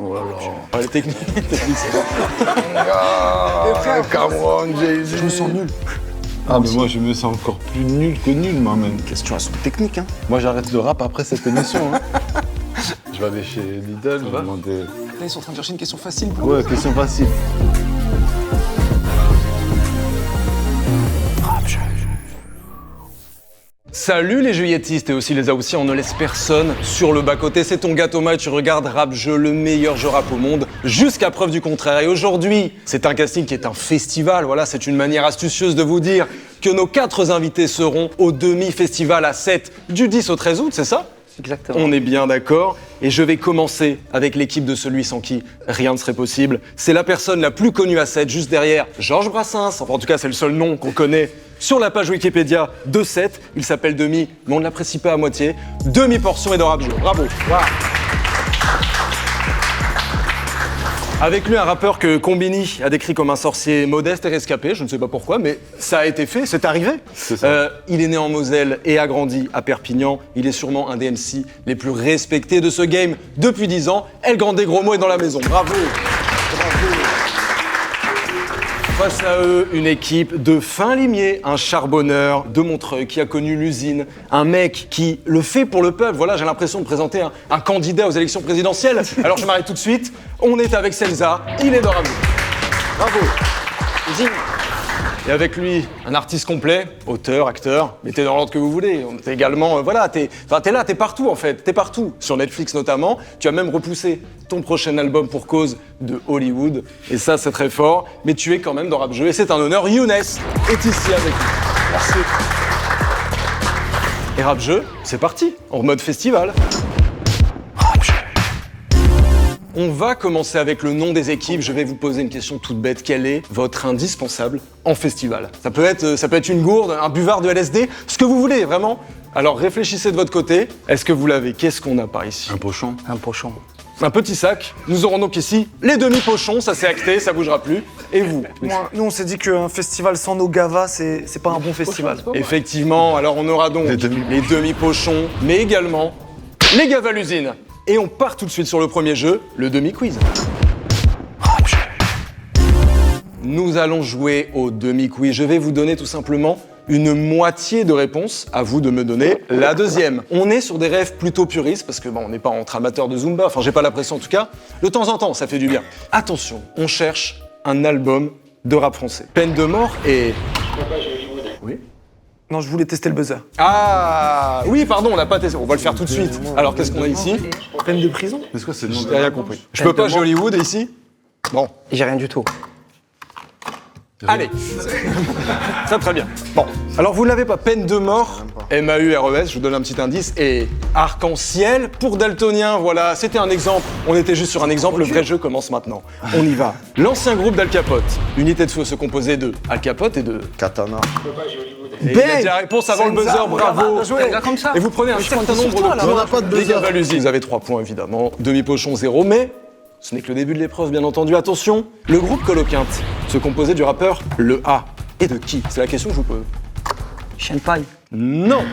Oh là là. Les techniques, Cameron, Jay-Z. Je me sens nul. Ah, mais moi, je me sens encore plus nul que nul, moi-même. Question à son technique, hein. Moi, j'arrête le rap après cette émission. Hein. Je vais aller chez Lidl, je vais demander. Là, ils sont en train de chercher une question facile. Ouais, question facile. Salut les juilletistes et aussi les Aoussi, on ne laisse personne sur le bas-côté. C'est ton gars Thomas et tu regardes Rap Jeu, le meilleur jeu rap au monde, jusqu'à preuve du contraire. Et aujourd'hui, c'est un casting qui est un festival. Voilà, c'est une manière astucieuse de vous dire que nos 4 invités seront au demi-festival à 7 du 10 au 13 août, c'est ça ? Exactement. On est bien d'accord. Et je vais commencer avec l'équipe de celui sans qui rien ne serait possible. C'est la personne la plus connue à 7, juste derrière Georges Brassens. Enfin, en tout cas, c'est le seul nom qu'on connaît sur la page Wikipédia de 7. Il s'appelle Demi, mais on ne l'apprécie pas à moitié. Demi-portion et de Rap Jeu. Bravo. Wow. Avec lui, un rappeur que Combini a décrit comme un sorcier modeste et rescapé, je ne sais pas pourquoi, mais ça a été fait, c'est arrivé. C'est ça. Il est né en Moselle et a grandi à Perpignan. Il est sûrement un des MC les plus respectés de ce game depuis 10 ans. El Grande Gros Mots est dans la maison. Bravo. Bravo. Face à eux, une équipe de fin limier, un charbonneur de Montreuil qui a connu l'usine, un mec qui le fait pour le peuple. Voilà, j'ai l'impression de présenter un candidat aux élections présidentielles. Alors je m'arrête tout de suite. On est avec Senza, il est dans Rap Jeu. Bravo. Zing. Et avec lui, un artiste complet, auteur, acteur, mettez dans l'ordre que vous voulez. T'es également, t'es là, t'es partout en fait, t'es partout. Sur Netflix notamment, tu as même repoussé ton prochain album pour cause de Hollywood. Et ça, c'est très fort. Mais tu es quand même dans Rap Jeu et c'est un honneur. Younes est ici avec nous. Merci. Et Rap Jeu, c'est parti, en mode festival. On va commencer avec le nom des équipes. Je vais vous poser une question toute bête. Quel est votre indispensable en festival ? Ça peut être une gourde, un buvard de LSD, ce que vous voulez, vraiment. Alors réfléchissez de votre côté. Est-ce que vous l'avez ? Qu'est-ce qu'on a par ici ? Un pochon. Un pochon. Un petit sac. Nous aurons donc ici les demi-pochons. Ça c'est acté, ça bougera plus. Et vous ? Nous, on s'est dit qu'un festival sans nos gavas, c'est pas un bon festival. Effectivement, alors on aura donc les demi-pochons, mais également les gavas à l'usine. Et on part tout de suite sur le premier jeu, le demi-quiz. Nous allons jouer au demi-quiz. Je vais vous donner tout simplement une moitié de réponse, à vous de me donner la deuxième. On est sur des rêves plutôt puristes, parce que on n'est pas entre amateurs de Zumba, enfin j'ai pas la pression en tout cas. De temps en temps, ça fait du bien. Attention, on cherche un album de rap français. Peine de mort et... Oui. Non, je voulais tester le buzzer. Ah oui, pardon, on n'a pas testé. On va le faire tout de suite. Alors qu'est-ce qu'on a ici ? Peine de prison ? Est-ce que c'est le nom J'ai rien compris. Je peux pas, j'ai Hollywood ici ? Bon, J'ai rien du tout. allez. Très très bien. Bon, alors vous ne l'avez pas. Peine de mort, M-A-U-R-E-S, je vous donne un petit indice, et arc-en-ciel pour daltonien, voilà. C'était un exemple, on était juste sur un exemple, le vrai jeu commence maintenant. On y va. L'ancien groupe d'Al Capote, Unité de feu, se composait de Al Capote et de... Katana. Et il a dit la réponse avant le buzzer, bravo. Comme ça. Et vous prenez un certain nombre de On n'a points. pas de Les buzzer. gars, Valusi, vous avez 3 points évidemment, demi-pochon 0, mais ce n'est que le début de l'épreuve, bien entendu. Attention, le groupe Coloquinte se composait du rappeur Le A. Et de qui ? C'est la question que je vous pose. Shenpai. Non,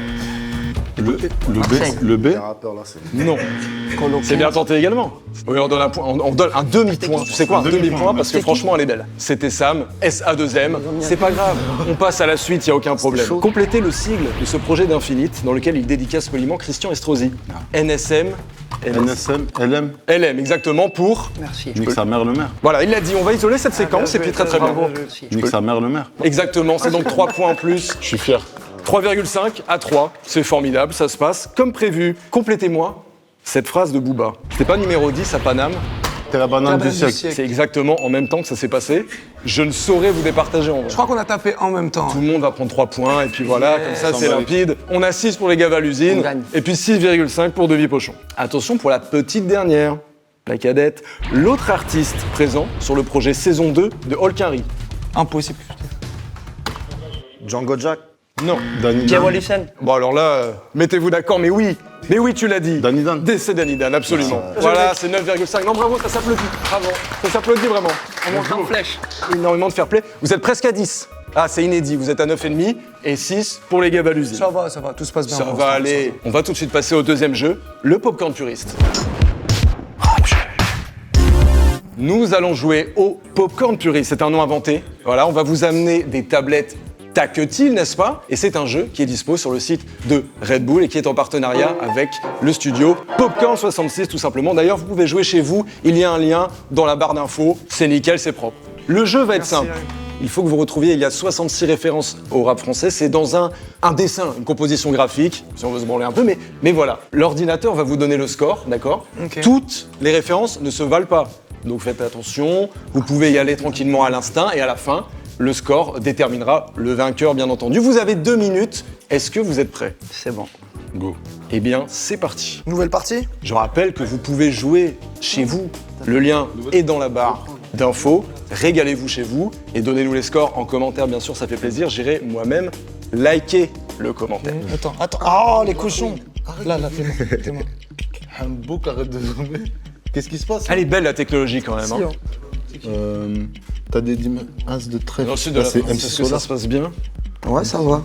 Le B. non. C'est bien tenté également. Oui, on donne un point, on donne un demi-point. Tu sais quoi, un demi-point parce que franchement, elle est belle. C'était Sam, SA2M. C'est pas grave, on passe à la suite, il y a aucun problème. chaud. Complétez le sigle de ce projet d'Infinite dans lequel il dédicace poliment Christian Estrosi. NSM, NSM, LM. LM, exactement pour... Merci. Nique sa mère le maire. Voilà, il l'a dit, on va isoler cette séquence et puis très très bien. Merci. Nique sa mère le maire. Exactement, c'est donc 3 points en plus. Je suis fier. 3,5 à 3, c'est formidable, ça se passe comme prévu. Complétez-moi cette phrase de Booba. C'était pas numéro 10 à Paname, T'es la banane du siècle. c'est exactement en même temps que ça s'est passé. Je ne saurais vous départager en vrai. Je crois qu'on a tapé en même temps. Tout le monde va prendre 3 points et puis voilà, comme ça c'est va limpide. On a 6 pour les gars à l'usine On gagne. et puis 6,5 pour Devis Pochon. Attention pour la petite dernière, la cadette. L'autre artiste présent sur le projet saison 2 de Holkinry. Impossible. Django Jack. Non. Danny Diego Dan. Lucen. Bon alors là, mettez-vous d'accord, mais oui, tu l'as dit. Danny Dan. C'est Danny Dan, absolument. Voilà, c'est 9,5. Non, bravo, ça s'applaudit. Bravo, ça s'applaudit vraiment. On monte en flèche. Énormément de fair play. Vous êtes presque à 10. Ah, c'est inédit, vous êtes à 9,5 et 6 pour les gars à l'usine. Ça va, tout se passe bien. Ça va aller. On va tout de suite passer au deuxième jeu, le popcorn puriste. nous allons jouer au Popcorn Purée. C'est un nom inventé. Voilà, on va vous amener des tablettes Taquetil, n'est-ce pas? Et c'est un jeu qui est dispo sur le site de Red Bull et qui est en partenariat avec le studio Popcorn 66, tout simplement. D'ailleurs, vous pouvez jouer chez vous. Il y a un lien dans la barre d'infos. C'est nickel, c'est propre. Le jeu va être simple. Il faut que vous retrouviez, il y a 66 références au rap français. C'est dans un dessin, une composition graphique, si on veut se branler un peu, mais voilà. L'ordinateur va vous donner le score, d'accord? Ok. Toutes les références ne se valent pas. Donc faites attention, vous pouvez y aller tranquillement à l'instinct et à la fin, le score déterminera le vainqueur, bien entendu. Vous avez 2 minutes. Est-ce que vous êtes prêts? C'est bon. Go. Eh bien, c'est parti. Nouvelle partie? Je rappelle que vous pouvez jouer chez vous. Le lien est dans la barre d'infos. Régalez-vous chez vous et donnez-nous les scores en commentaire, bien sûr, ça fait plaisir. J'irai moi-même liker le commentaire. Attends. Oh, les cochons. Là, fais-moi. Hambouk, arrête de zoomer. Qu'est-ce qui se passe? Elle est belle la technologie quand même. Si, Hein. T'as des as de trèfle. Dans le sud de la Là, c'est France, MC est-ce que ça Solar. se passe bien? Ouais, ça va.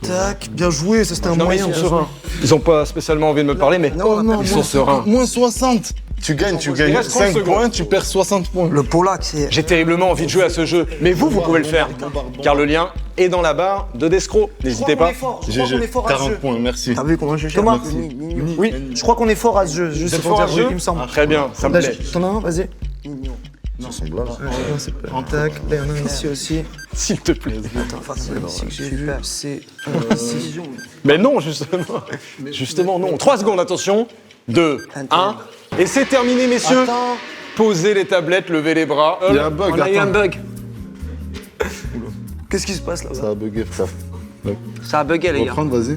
Tac, bien joué, ça c'était un Non mais ils moyen. sont sereins. Ils ont pas spécialement envie de me parler, mais Oh non, ils sont sereins. moins 60. Tu gagnes Il reste 30 5 secondes. points, tu perds 60 points. Le Polak, c'est. J'ai terriblement envie de jouer à ce jeu, mais vous pouvez le faire, car le lien est dans la barre de Descro. N'hésitez pas. Je crois qu'on est fort à ce 40 jeu. poins, merci. T'as vu comment je gère? Thomas, Oui, je crois qu'on est fort à ce jeu. Juste êtes pour fort à dire, ce jeu il me semble. Très bien, ça me Là, plaît. T'en as un, vas-y. Non, Tac, là, il y en a un ici aussi. S'il te plaît. Ici que j'ai vu, c'est ici. Mais non, justement. Justement, non. 3 secondes, attention. 2, 1. Et c'est terminé, messieurs. Posez les tablettes, levez les bras. Il y a un bug, On a eu un attends. bug. Qu'est-ce qui se passe là? Ça a bugué, frère. Ça a bugué, les gars. Reprendre, vas-y.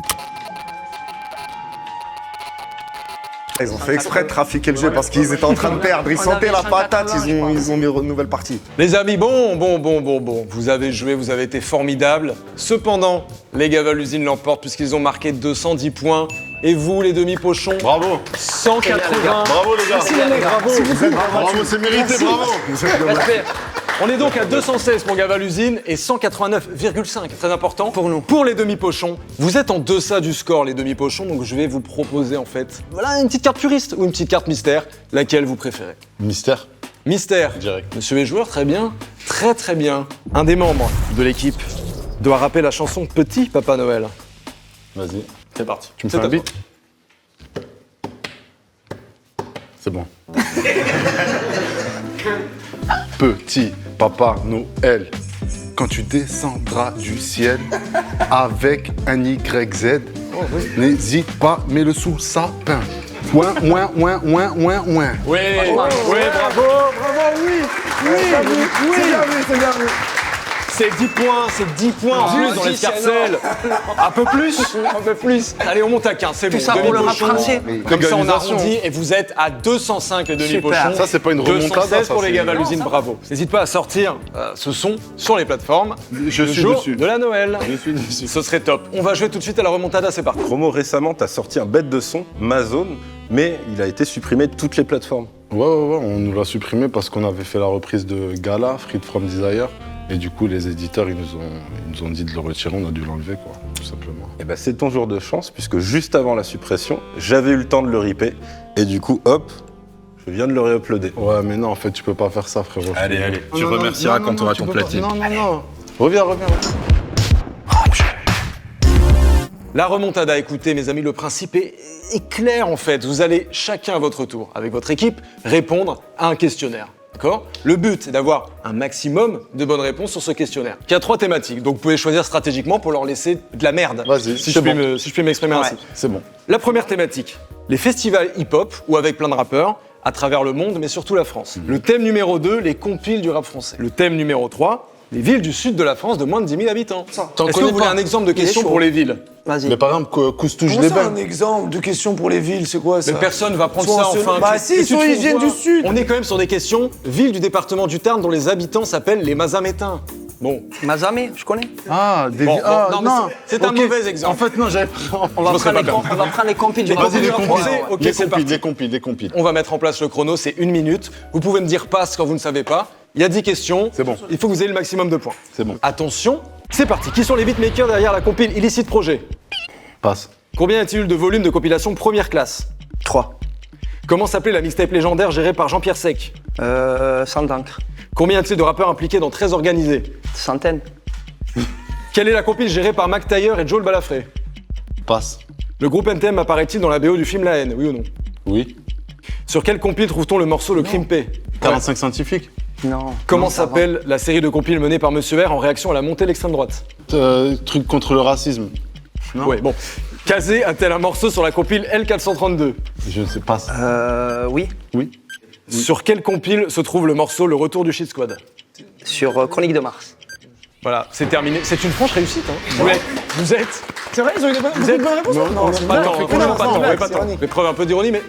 Ils ont fait exprès de trafiquer le jeu parce qu'ils étaient en train de perdre. Ils On sentaient avait la 180, patate, je crois. ils ont mis une nouvelle partie. Les amis, bon. Vous avez joué, vous avez été formidables. Cependant, les gars à l'usine l'emportent puisqu'ils ont marqué 210 points. Et vous, les demi-pochons, Bravo. 180. Bravo, les gars. Merci, les mecs, bravo. Bravo, c'est mérité, bravo. Respect. On est donc à 216 pour Gavalusine et 189,5, très important pour nous. Pour les demi-pochons, vous êtes en deçà du score, les demi-pochons, donc je vais vous proposer en fait, voilà, une petite carte puriste ou une petite carte mystère, laquelle vous préférez. Mystère. Mystère. Direct. Monsieur les joueurs, très bien, très bien. Un des membres de l'équipe doit rapper la chanson Petit Papa Noël. Vas-y. C'est parti. Tu me C'est fais un à toi. beat? C'est bon. Petit Papa Noël, quand tu descendras du ciel avec un YZ, n'hésite pas, mets-le sous le sapin. Ouin. Oui, bravo, c'est 10 points, en plus dans l'escarcelle. Un peu plus. Allez, on monte à 15, c'est bon. ça pour le rap Demi-pochon. français. Comme ça, on Égalisation. arrondit et vous êtes à 205 les demi-pochons. Ça, c'est pas une remontada, 216 ça, pour les c'est- gars à l'usine, bravo. N'hésite pas à sortir ce son sur les plateformes. Je le suis jour dessus. de la Noël. Je suis dessus. Ce serait top. On va jouer tout de suite à la remontada, c'est parti. Promo, récemment, tu as sorti un bête de son, Mazone, mais il a été supprimé de toutes les plateformes. Ouais, on nous l'a supprimé parce qu'on avait fait la reprise de Gala, Freed from Desire. Et du coup, les éditeurs, ils nous ont dit de le retirer, on a dû l'enlever, quoi, tout simplement. Et ben c'est ton jour de chance, puisque juste avant la suppression, j'avais eu le temps de le ripper, et du coup, hop, je viens de le réuploader. Ouais, mais non, en fait, tu peux pas faire ça, frérot. Allez, tu Non, non, remercieras non, quand non, tu auras tu ton peux pas. platine. Non. Reviens. La remontada, écoutez mes amis, le principe est clair en fait. Vous allez chacun à votre tour, avec votre équipe, répondre à un questionnaire. D'accord ? Le but, c'est d'avoir un maximum de bonnes réponses sur ce questionnaire, qui a 3 thématiques. Donc vous pouvez choisir stratégiquement pour leur laisser de la merde. Vas-y, si c'est je puis m'exprimer ainsi. C'est bon. La première thématique, les festivals hip-hop ou avec plein de rappeurs à travers le monde, mais surtout la France. Le thème numéro 2, les compiles du rap français. Le thème numéro 3, les villes du sud de la France de moins de 10 000 habitants. T'en Est-ce que connais vous voulez pas un exemple de question chaud. pour les villes ? Vas-y. Mais par exemple, Coustouche Comment des ça, un Bains. exemple de question pour les villes, c'est quoi ça? Mais personne va prendre Soit ça on se- enfin. Bah Tu- si, et tu soit te ils fous viennent voir. du sud. On est quand même sur des questions. Ville du département du Tarn dont les habitants s'appellent les Mazamétains. Bon. Mazamé, je connais. Ah, des Bon, villes. Ah, non, mais c'est un Ok. mauvais exemple. En fait, non, j'avais. On va me serais prendre pas on va prendre les compils du Vas-y, rap les français. compils. Ouais. Ok, les c'est parti. les compiles. On va mettre en place le chrono, c'est 1 minute. Vous pouvez me dire passe quand vous ne savez pas. Il y a 10 questions. C'est bon. Il faut que vous ayez le maximum de points. C'est bon. Attention, c'est parti. Qui sont les beatmakers derrière la compile Illicit Projet ? Passe. Combien y a-t-il de volumes de compilation première classe ? 3. Comment s'appelait la mixtape légendaire gérée par Jean-Pierre Sec ? Sans d'encre. Combien y a-t-il de rappeurs impliqués dans Très Organisé? Centaines. Quelle est la compile gérée par Mac Taylor et Joel Balafré? Passe. Le groupe NTM apparaît-il dans la BO du film La Haine, oui ou non? Oui. Sur quelle compile trouve-t-on le morceau Le Crime P? 45 scientifiques. Non. Comment Non, ça va. s'appelle la série de compiles menée par Monsieur R en réaction à la montée de l'extrême droite? Truc contre le racisme. Non. Ouais, bon. Kazé a-t-elle un morceau sur la compile L432? Je ne sais pas. Oui. Oui. Sur quelle compile se trouve le morceau Le Retour du Shit Squad? Sur Chronique de Mars. Voilà, c'est terminé. C'est une franche réussite. Hein. Vous êtes. C'est vrai, ils ont eu des bonnes réponses. Non, c'est pas le temps. Non, Franchement, pas le temps. c'est Ouais, pas le temps. ironique. Mais preuve un peu d'ironie, mais.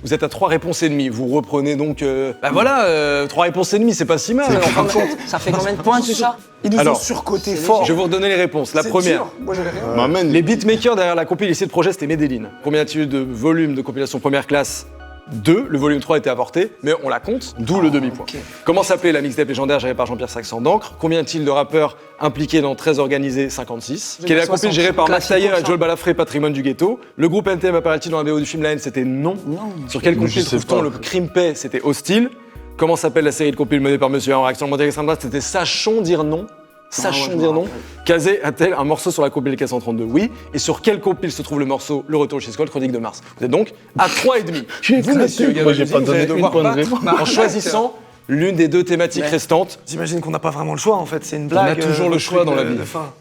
Vous êtes à 3 réponses et demie. Vous reprenez donc. Bah voilà, 3 réponses et demie, c'est pas si mal en fin de compte. Ça fait combien de points tout ça? Ils nous ont Alors, surcoté fort. Je vais vous redonner les réponses. La C'est première. dur. Moi, j'avais rien. M'amène. Les beatmakers derrière la compil ici de projet, c'était Medellin. Combien a-t-il de volumes de compilation première classe? 2. Le volume 3 était apporté, mais on la compte, d'où le demi-point. Comment s'appelait la mixtape légendaire gérée par Jean-Pierre Saxon d'encre? Combien y a-t-il de rappeurs impliqués dans Très Organisé? 56. Quelle est la compil gérée par Mac Taylor et Joel Balafré, Patrimoine du Ghetto? Le groupe NTM apparaît-il dans la BO du film La Haine? C'était non. Sur quelle Mais je compil sais trouve-t-on pas. le Crime Paix? C'était Hostile. Comment s'appelle la série de compiles menée par Monsieur en réaction à la montée de l'extrême droite? C'était Sachons dire non. Sachons dire non. Kazé a-t-elle un morceau sur la compile 432? Oui. Et sur quelle compile se trouve le morceau Le Retour chez Skull, Chronique de Mars? Vous êtes donc à 3,5. Vous, messieurs, Moi, j'ai Gabagouzi, pas vous donné allez devoir une bonne battre réponse. en choisissant l'une des 2 thématiques restantes. J'imagine qu'on n'a pas vraiment le choix en fait, c'est une blague. a toujours le votre choix truc dans la de- vie. de fin.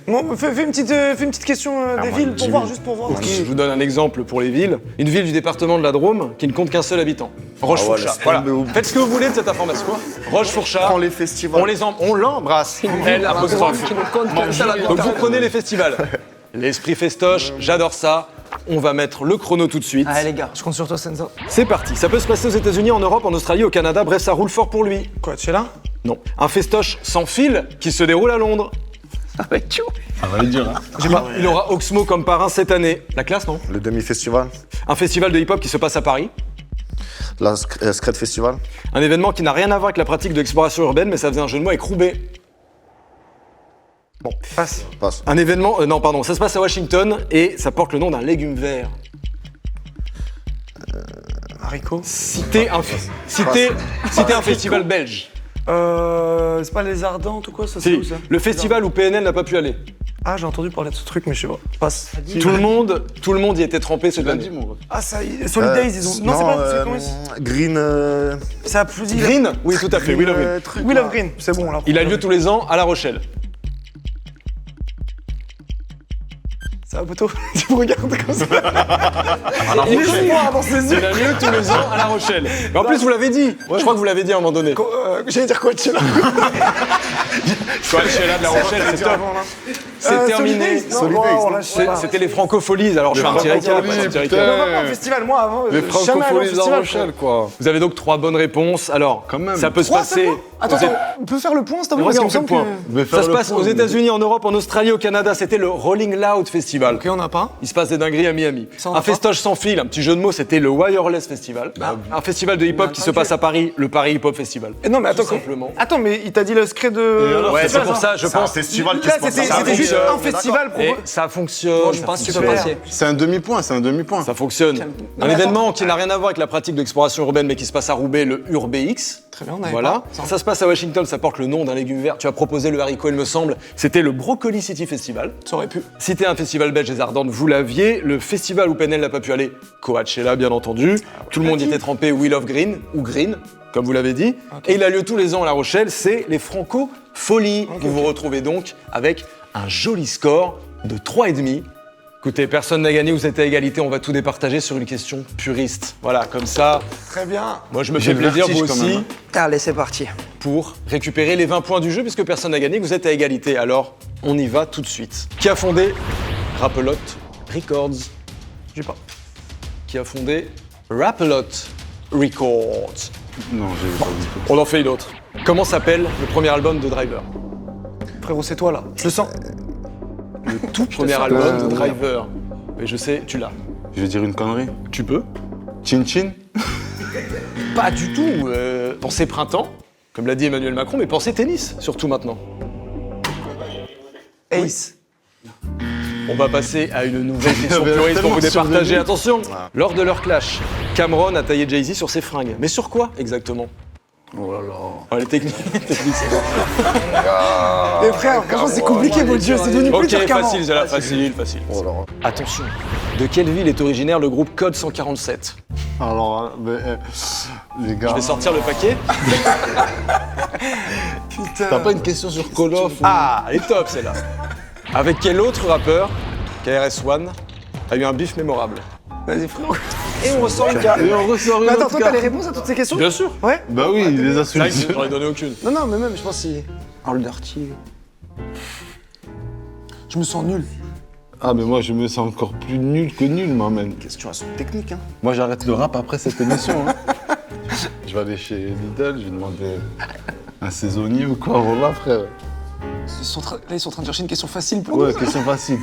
Bon, fais une petite question des villes pour voir, juste pour voir. Je vous donne un exemple pour les villes. Une ville du département de la Drôme qui ne compte qu'un seul habitant. Rochefourchat. laisse Voilà. tomber au- Faites ce que vous voulez de cette information. Rochefourchat. Prends les festivals. On l'embrasse. Elle apostrophe. Qui ne compte qu'un seul habitant. Donc vous prenez les festivals. L'esprit festoche, j'adore ça. On va mettre le chrono tout de suite. Allez les gars. Je compte sur toi, Senza. C'est parti. Ça peut se passer aux États-Unis, en Europe, en Australie, au Canada. Bref, ça roule fort pour lui. Quoi, tu es là? Non. Un festoche sans fil qui se déroule à Londres. Avec Tchou. Ça va aller dur, hein. Il aura Oxmo comme parrain cette année. La classe, non? Le demi-festival. Un festival de hip-hop qui se passe à Paris. La Scred Festival. Un événement qui n'a rien à voir avec la pratique de l'exploration urbaine, mais ça faisait un jeu de mots avec Roubaix. Bon, passe. Passe. Un événement, non pardon, ça se passe à Washington et ça porte le nom d'un légume vert. Haricot. Citez un festival belge. C'est pas les Ardentes ou quoi, ça c'est Si, où ça? le festival où PNL n'a pas pu aller. Ah, j'ai entendu parler de ce truc, mais je sais pas. Passe. Tout le monde y était trempé cette année. Ah, ça y est. Solid Days, ils ont. Non, c'est pas. C'est comment Green. Ça a plus dit. Green? Oui, tout à fait, Will of Green. truc, Will là. of Green, c'est bon là. Il a lieu tous les ans à La Rochelle. Ça va, poteau? Tu me regardes comme ça. Il est noir dans ses yeux. Il a lieu tous les ans à La Rochelle. Mais en plus, vous l'avez dit. Je crois que vous l'avez dit à un moment donné. J'allais dire quoi, tu là? Coachella de La Rochelle, c'est top. C'est terminé. C'était les Francopholies, alors je fais un petit récap. Non, non, festival, moi avant. Les jamais allé au francophonies de La festival, Rochelle, quoi. Vous avez donc 3 bonnes réponses. Alors, Quand même. ça peut se Trois passer. seulement Attends, Vous êtes- on peut faire le point, s'il te plaît? Regarde, Parce on qu'il fait me le semble point. vais faire Ça se le passe point, aux mais- États-Unis, en Europe, en Australie, au Canada. C'était le Rolling Loud Festival. Ok, on n'a pas. Il se passe des dingueries à Miami. Ça, on Un a festoche sans fil, un petit jeu de mots, c'était le Wireless Festival. Un festival de hip-hop qui se passe à Paris, le Paris Hip Hop Festival. Non, mais attends, Tout simplement. Attends, mais il t'a dit le secret de. Ouais, c'est pour ça, je C'est un pense. festival qui Là, se passe c'était à c'était juste Paris. un festival Et pour. ça fonctionne. Je pense que tu peux super. passer. C'est un demi-point, c'est un demi-point. Ça fonctionne. Un événement qui n'a rien à voir avec la pratique d'exploration urbaine, mais qui se passe à Roubaix, le UrbeX. Très bien, on avait Voilà. pas. Ça se passe à Washington, ça porte le nom d'un légume vert. Tu as proposé le haricot, il me semble. C'était le Broccoli City Festival. Ça aurait pu. Cité un festival belge des Ardentes, vous l'aviez. Le festival où PNL n'a pas pu aller, Coachella, bien entendu. Tout le monde y était trempé, Will of Green, ou Green, comme vous l'avez dit. Et il a lieu tous les ans à La Rochelle, c'est les Franco-Folies. Vous vous retrouvez donc avec un joli score de 3,5. Écoutez, personne n'a gagné, vous êtes à égalité, on va tout départager sur une question puriste. Voilà, comme ça, Très bien. moi je me J'ai fais le plaisir, vous vertige quand aussi, même, Allez, c'est parti. pour récupérer les 20 points du jeu, puisque personne n'a gagné, vous êtes à égalité. Alors, on y va tout de suite. Qui a fondé Rappelote Records? J'ai pas. Qui a fondé Rappelote Records? Non, j'ai pas du tout. On en fait une autre. Comment s'appelle le premier album de Driver? Frérot, c'est toi là. Je le sens. Le tout premier album de Driver. Mais je sais, tu l'as. Je vais dire une connerie. Tu peux? Chin Chin. Pas du tout. Pensez printemps, comme l'a dit Emmanuel Macron, mais pensez tennis, surtout maintenant. Ace. On va passer à une nouvelle question avait puriste pour tellement vous départager. survenu. Attention, lors de leur clash, Cameron a taillé Jay-Z sur ses fringues. Mais sur quoi exactement? Oh là là. Oh, les techniques, c'est bon. Mais frère, franchement, c'est compliqué, mon dieu, c'est devenu plus Ok, dur qu'avant. facile, Zala, facile. Oh là là. Attention, de quelle ville est originaire le groupe Code 147? Alors, hein, mais, les gars. Je vais sortir le paquet. T'as pas une question sur Call of ou... Ah, elle est top celle-là. Avec quel autre rappeur KRS-One a eu un bif mémorable? Vas-y, frérot. Et on ressort une carte. Et on ressort une Mais attends, autre toi, t'as les carte. réponses à toutes ces questions? Bien sûr. Ouais. Bah oui, il les a C'est vrai sous que j'en ai donné aucune. Non, non, mais même, je pense si. All Dirty. Je me sens nul. Ah, mais moi, je me sens encore plus nul que nul, moi, même. Question à son technique, hein. Moi, j'arrête le rap après cette émission. Hein. Je vais aller chez Lidl, je vais demander un saisonnier ou quoi. Voilà, frère. Là, ils sont en train de chercher une question facile pour nous. Ouais, question facile.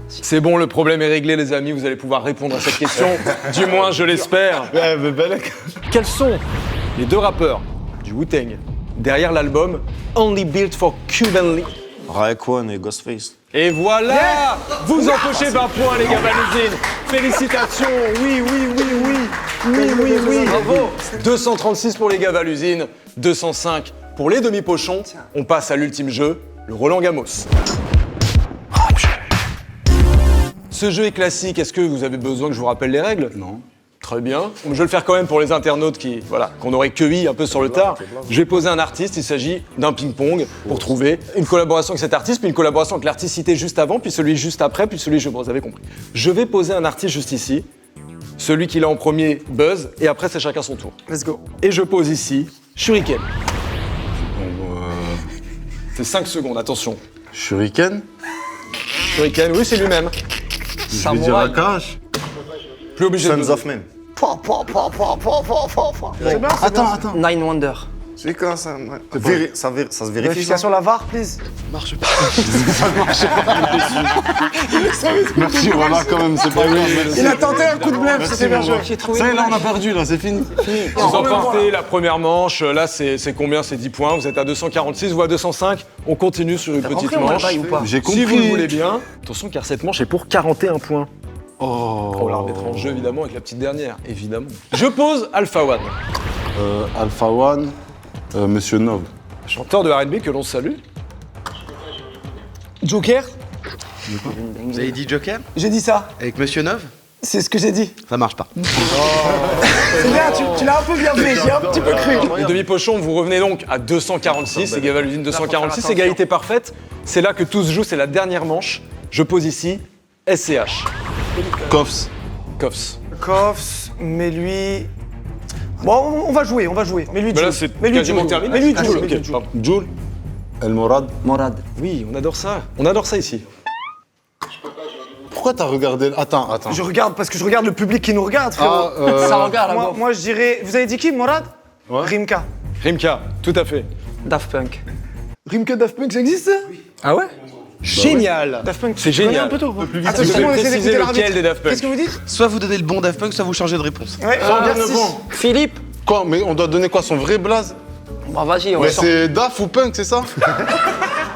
C'est bon, le problème est réglé, les amis. Vous allez pouvoir répondre à cette question. Du moins, je l'espère. Ouais, mais Belek. Quels sont les deux rappeurs du Wu-Tang derrière l'album Only Built for Cuban Lee? Raekwon et Ghostface. Et voilà, vous empochez 20 points, les gars, Valusine. Félicitations, oui. Bravo. 236 pour les gars, Valusine, 205 pour les demi-pochons. On passe à l'ultime jeu, le Roland Gamos. Ce jeu est classique, est-ce que vous avez besoin que je vous rappelle les règles? Non. Très bien. Je vais le faire quand même pour les internautes qu'on aurait cueilli un peu sur le tard. Je vais poser un artiste, il s'agit d'un ping-pong pour trouver une collaboration avec cet artiste, puis une collaboration avec l'artiste cité juste avant, puis celui juste après, puis celui, vous avez compris. Je vais poser un artiste juste ici. Celui qui l'a en premier buzz, et après c'est chacun son tour. Let's go. Et je pose ici Shuriken. C'est 5 secondes, attention. Shuriken. Shuriken, oui, c'est lui-même. Je vais dire Akash. Plus obligé de Sons buzzer. of Men. C'est bien, c'est bien. Attends. Nine Wonder. C'est quand ça? Ça se vérifie, ça? Vérification la VAR, please. Merci, voilà, quand même, c'est pas grave. merci. Il a tenté un coup de bluff, c'était bien joué. Ça y est, là, on a perdu, là, c'est fini. Vous emportez la première manche, là c'est combien? C'est 10 points, vous êtes à 246, vous à 205. On continue sur une petite manche. ou pas? J'ai compris. Si vous le voulez bien. Attention car cette manche est pour 41 points. Oh. On la remettra en jeu évidemment avec la petite dernière, évidemment. Je pose Alpha One, Alpha One, Monsieur Nov. chanteur de R&B que l'on salue. Joker. Vous avez dit Joker J'ai dit ça. avec Monsieur Nov? C'est ce que j'ai dit. Ça marche pas. C'est bien, tu l'as un peu bien fait, j'ai un petit peu cru. Les demi-pochons, vous revenez donc à 246, c'est Gavalusine 246, égalité parfaite. C'est là que tout se joue, c'est la dernière manche. Je pose ici SCH. Koffs. Koffs. Koffs, mais lui. Bon, on va jouer. Mais lui, Mais là Jules. c'est Mais lui, quasiment Jules. terminé. Mais lui, Ah, Jules. ok, pardon. Joule. El Morad. Morad. Oui, on adore ça. On adore ça ici. Pourquoi t'as regardé... Attends. Je regarde parce que je regarde le public qui nous regarde, frérot. Ça regarde là-bas. Moi, je dirais. Vous avez dit qui, Morad? Ouais. Rimka. Rimka, tout à fait. Daft Punk. Rimka Daft Punk, ça existe ça? Ah ouais Génial. Daft Punk, C'est tu connais génial. un peu tôt. Vous Attention, devez on essaie préciser d'écouter l'arbitre. lequel des Daft Punk. Qu'est-ce que vous dites? Soit vous donnez le bon Daft Punk, soit vous changez de réponse. Ouais, mais bon. Philippe. Quoi, mais on doit donner quoi, son vrai blaze? Bah vas-y, on Mais le sort. c'est Daf ou Punk, c'est ça?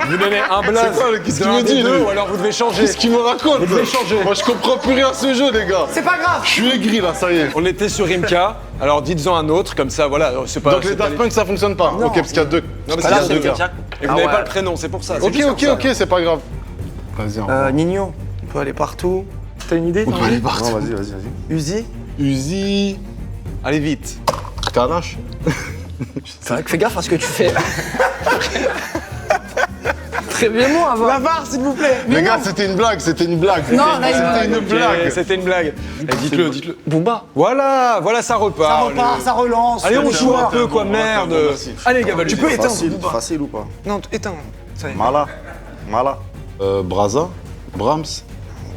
Vous donnez un blaze. C'est quoi, qu'est-ce de qu'il un me des dit, deux, lui ou alors vous devez changer. Qu'est-ce qu'il me raconte? Vous devez changer. Moi, je comprends plus rien à ce jeu, les gars. C'est pas grave. Je suis aigri, là, ça y est. On était sur Rimka, alors dites-en un autre, comme ça, voilà, c'est pas... Donc c'est les pas Daft Punk, ça fonctionne pas? Ok, parce qu'il y a deux. Non, mais Ah, là, c'est c'est deux gars. Jack. Et vous n'avez pas le prénom, c'est pour ça. c'est Ok, juste pour ça. ok, c'est pas grave. Vas-y, Nino. On peut aller partout. T'as une idée? on peut aller partout. Non, vas-y. Uzi. Uzi, Allez vite. Kalash. C'est vrai que fais gaffe à ce que tu fais. Préviens-moi avant. La VAR, s'il vous plaît. Les gars, c'était une blague. Non, là, C'était une blague. C'était une blague. Eh, dites-le. Booba. Voilà, ça repart. Ça repart, ça relance. Allez, on Le joue un joueur. peu, quoi, merde. merci. Allez, Gabalu. Tu peux éteindre. Facile ou pas? Non, éteins. Ça y est. Mala. Braza, Brahms,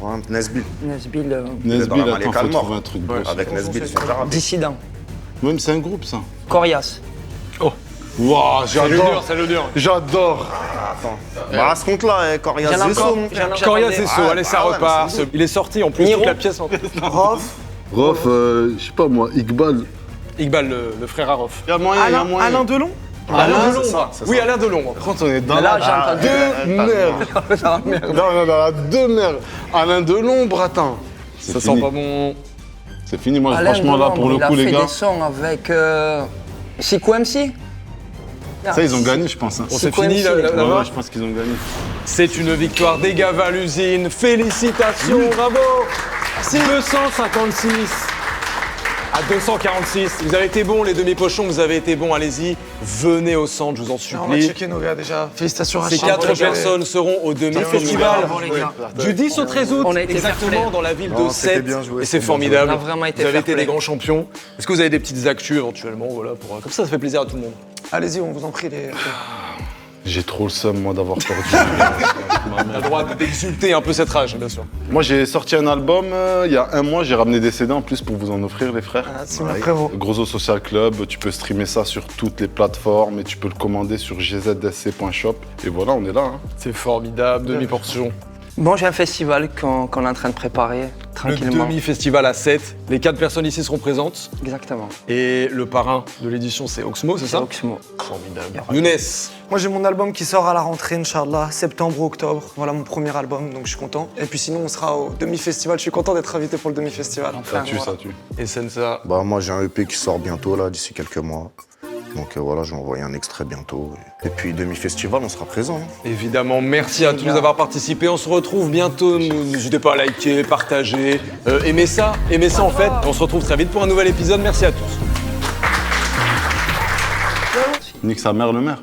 Ouais, Nesbill. Nesbill. Nesbill. dans la Attends, Malika faut Almor. trouver un truc. Avec Nesbill, c'est arabe. Dissident. Même c'est un groupe, ça. Corias. Waouh, j'adore. C'est le dur. J'adore. Bah, à ce compte-là, Corias J'en ai Zesso, encore. mon frère. Coria Zesso, Ah, allez, ça ah ouais, repart. mais c'est Il est sorti en plus Niro. toute la pièce en Rof. Rof, je sais pas moi, Iqbal. Iqbal, le frère Arof. Il y a moyen, Alain Delon. Alain c'est Delon. ça, c'est Oui, ça. Alain Delon. Par contre, on est dans Là, la j'ai entendu. merde. Non, dans la deux merdes. Alain Delon, Bratin. Ça sent pas bon. C'est fini, moi, Alain franchement, là, Delon, pour le il a coup, les fait gars. des sons avec Sikou MC. Ça, ils ont gagné, je pense. Hein. Bon, c'est fini là, Ouais, là-bas. ouais, je pense qu'ils ont gagné. C'est une victoire des Gavin l'usine. Félicitations, bravo. 256 à 246. Vous avez été bons, les demi-pochons, vous avez été bons. Allez-y, venez au centre, je vous en On va supplie. checker nos gars déjà. Félicitations à Ces Charles. 4 personnes seront au demi-festival Bravo, les gars. du 10 au 13 août, On a été exactement fair-play. dans la ville de Non, c'était Sète. bien joué, Et c'est c'était bien formidable. joué. On a vraiment été vous avez été fair-play. des grands champions. Est-ce que vous avez des petites actus éventuellement, voilà, pour comme ça fait plaisir à tout le monde. Allez-y, on vous en prie. Les... J'ai trop le seum, moi, d'avoir perdu. On a le droit d'exulter un peu cette rage, bien sûr. Moi, j'ai sorti un album il y a un mois. J'ai ramené des CD en plus pour vous en offrir, les frères. Ah, c'est mon frérot. Grosso Social Club, tu peux streamer ça sur toutes les plateformes et tu peux le commander sur gzsc.shop. Et voilà, on est là. Hein. C'est formidable, demi-portion. Bon, j'ai un festival qu'on est en train de préparer Le tranquillement. demi-festival à 7. Les 4 personnes ici seront présentes. Exactement. Et le parrain de l'édition, c'est Oxmo, c'est ça? Oxmo. Formidable. Younes, Moi j'ai mon album qui sort à la rentrée, Inch'Allah, septembre ou octobre. Voilà mon premier album, donc je suis content. Et puis sinon on sera au demi-festival. Je suis content d'être invité pour le demi-festival. Ça tue, voilà. ça tue. et Sensa. Bah moi j'ai un EP qui sort bientôt là, d'ici quelques mois. Donc voilà, je vais envoyer un extrait bientôt. Et puis demi-festival, on sera présent. Hein. Évidemment, merci à tous d'avoir participé. On se retrouve bientôt. N'hésitez pas à liker, partager, aimer ça en fait. On se retrouve très vite pour un nouvel épisode. Merci à tous. Nique sa mère, le maire.